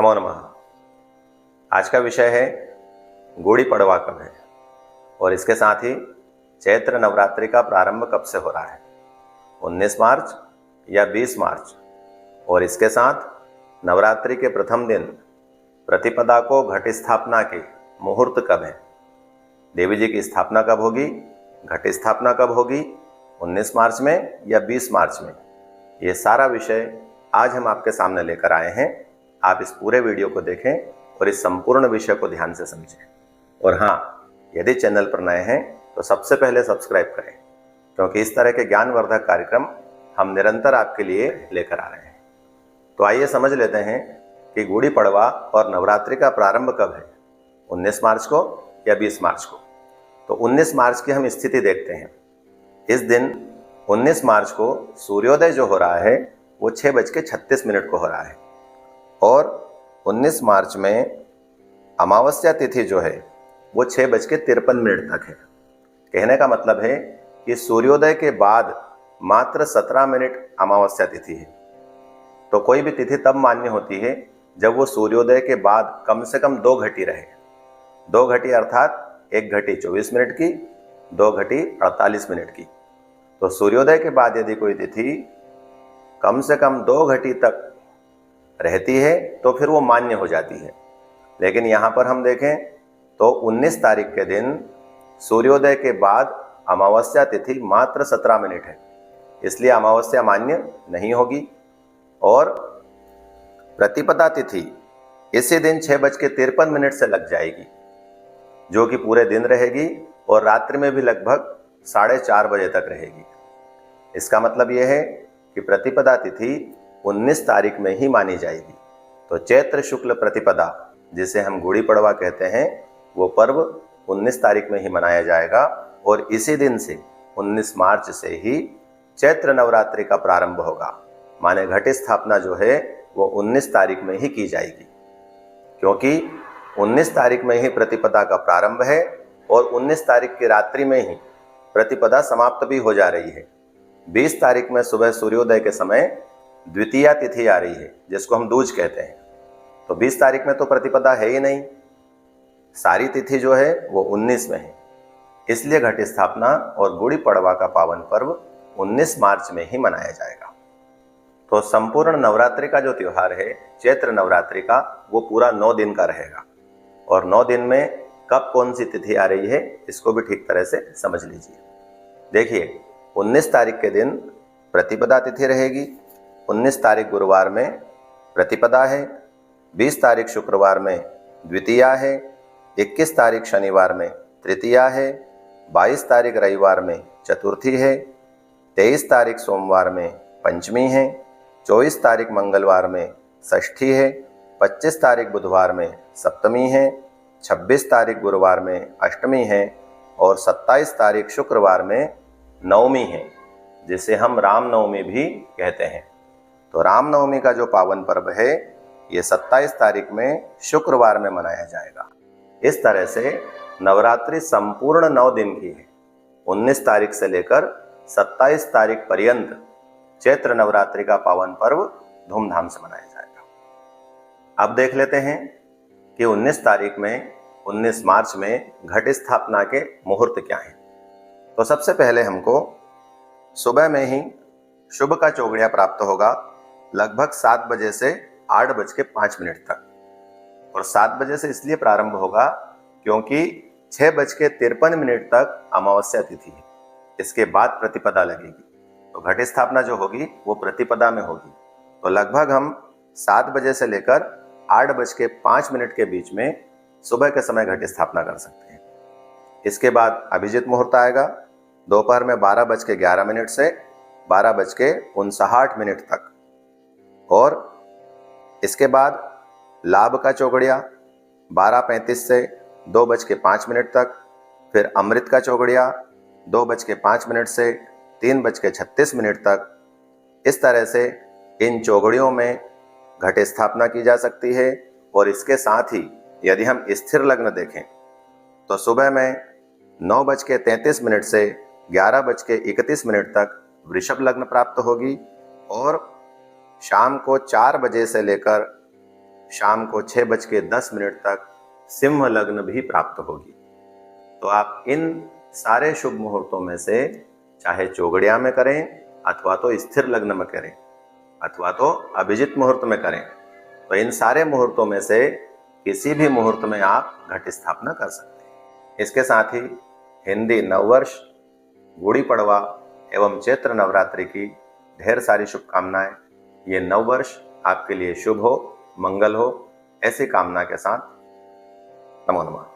नमो नमः। आज का विषय है गुड़ी पड़वा कब है और इसके साथ ही चैत्र नवरात्रि का प्रारंभ कब से हो रहा है, 19 मार्च या 20 मार्च, और इसके साथ नवरात्रि के प्रथम दिन प्रतिपदा को घट स्थापना के मुहूर्त कब है, देवी जी की स्थापना कब होगी, घट स्थापना कब होगी, 19 मार्च में या 20 मार्च में। ये सारा विषय आज हम आपके सामने लेकर आए हैं। आप इस पूरे वीडियो को देखें और इस संपूर्ण विषय को ध्यान से समझें। और हाँ, यदि चैनल पर नए हैं तो सबसे पहले सब्सक्राइब करें, क्योंकि इस तरह के ज्ञानवर्धक कार्यक्रम हम निरंतर आपके लिए लेकर आ रहे हैं। तो आइए समझ लेते हैं कि गुड़ी पड़वा और नवरात्रि का प्रारंभ कब है, 19 मार्च को या 20 मार्च को। तो 19 मार्च की हम स्थिति देखते हैं। इस दिन 19 मार्च को सूर्योदय जो हो रहा है वो 6:36 को हो रहा है और 19 मार्च में अमावस्या तिथि जो है वो 6:53 तक है। कहने का मतलब है कि सूर्योदय के बाद मात्र 17 मिनट अमावस्या तिथि है। तो कोई भी तिथि तब मान्य होती है जब वो सूर्योदय के बाद कम से कम 2 घटी रहे। 2 घटी अर्थात 1 घटी 24 मिनट की, 2 घटी 48 मिनट की। तो सूर्योदय के बाद यदि कोई तिथि कम से कम 2 घटी तक रहती है तो फिर वो मान्य हो जाती है। लेकिन यहाँ पर हम देखें तो 19 तारीख के दिन सूर्योदय के बाद अमावस्या तिथि मात्र 17 मिनट है, इसलिए अमावस्या मान्य नहीं होगी। और प्रतिपदा तिथि इसी दिन 6:53 से लग जाएगी, जो कि पूरे दिन रहेगी और रात्रि में भी लगभग 4:30 बजे तक रहेगी। इसका मतलब यह है कि प्रतिपदा तिथि 19 तारीख में ही मानी जाएगी। तो चैत्र शुक्ल प्रतिपदा, जिसे हम गुड़ी पड़वा कहते हैं, वो पर्व 19 तारीख में ही मनाया जाएगा और इसी दिन से 19 मार्च से ही चैत्र नवरात्रि का प्रारंभ होगा। माने घट स्थापना जो है वो 19 तारीख में ही की जाएगी, क्योंकि 19 तारीख में ही प्रतिपदा का प्रारंभ है और 19 तारीख की रात्रि में ही प्रतिपदा समाप्त भी हो जा रही है। 20 तारीख में सुबह सूर्योदय के समय द्वितीया तिथि आ रही है, जिसको हम दूज कहते हैं। तो 20 तारीख में तो प्रतिपदा है ही नहीं, सारी तिथि जो है वो 19 में है। इसलिए घट स्थापना और गुड़ी पड़वा का पावन पर्व 19 मार्च में ही मनाया जाएगा। तो संपूर्ण नवरात्रि का जो त्योहार है, चैत्र नवरात्रि का, वो पूरा 9 दिन का रहेगा। और 9 दिन में कब कौन सी तिथि आ रही है इसको भी ठीक तरह से समझ लीजिए। देखिए, 19 तारीख के दिन प्रतिपदा तिथि रहेगी। 19 तारीख गुरुवार में प्रतिपदा है, 20 तारीख शुक्रवार में द्वितीया है, 21 तारीख शनिवार में तृतीया है, 22 तारीख रविवार में चतुर्थी है, 23 तारीख सोमवार में पंचमी है, 24 तारीख मंगलवार में षष्ठी है, 25 तारीख बुधवार में सप्तमी है, 26 तारीख गुरुवार में अष्टमी है और 27 तारीख शुक्रवार में नवमी है, जिसे हम रामनवमी भी कहते हैं। तो रामनवमी का जो पावन पर्व है ये 27 तारीख में शुक्रवार में मनाया जाएगा। इस तरह से नवरात्रि संपूर्ण 9 दिन की है। 19 तारीख से लेकर 27 तारीख पर्यंत चैत्र नवरात्रि का पावन पर्व धूमधाम से मनाया जाएगा। अब देख लेते हैं कि 19 तारीख में 19 मार्च में घट स्थापना के मुहूर्त क्या हैं। तो सबसे पहले हमको सुबह में ही शुभ का चौगड़िया प्राप्त होगा, लगभग 7 बजे से 8:05 तक। और 7 बजे से इसलिए प्रारंभ होगा क्योंकि 6:53 तक अमावस्या तिथि है। इसके बाद प्रतिपदा लगेगी, तो घट स्थापना जो होगी वो प्रतिपदा में होगी। तो लगभग हम 7 बजे से लेकर 8:05 के बीच में सुबह के समय घट स्थापना कर सकते हैं। इसके बाद अभिजित मुहूर्त आएगा दोपहर में 12:11 से 12:59 तक। और इसके बाद लाभ का चौगड़िया 12:35 से 2:05 तक। फिर अमृत का चौगड़िया 2:05 से 3:36 तक। इस तरह से इन चौगड़ियों में घट स्थापना की जा सकती है। और इसके साथ ही यदि हम स्थिर लग्न देखें तो सुबह में 9:33 से 11:31 तक वृषभ लग्न प्राप्त होगी और शाम को 4 बजे से लेकर शाम को 6:10 तक सिंह लग्न भी प्राप्त होगी। तो आप इन सारे शुभ मुहूर्तों में से चाहे चौगड़िया में करें अथवा तो स्थिर लग्न में करें अथवा तो अभिजित मुहूर्त में करें, तो इन सारे मुहूर्तों में से किसी भी मुहूर्त में आप घट स्थापना कर सकते हैं। इसके साथ ही हिंदी नववर्ष, गुड़ी पड़वा एवं चैत्र नवरात्रि की ढेर सारी शुभकामनाएं। ये नववर्ष आपके लिए शुभ हो, मंगल हो, ऐसी कामना के साथ नमो नमः।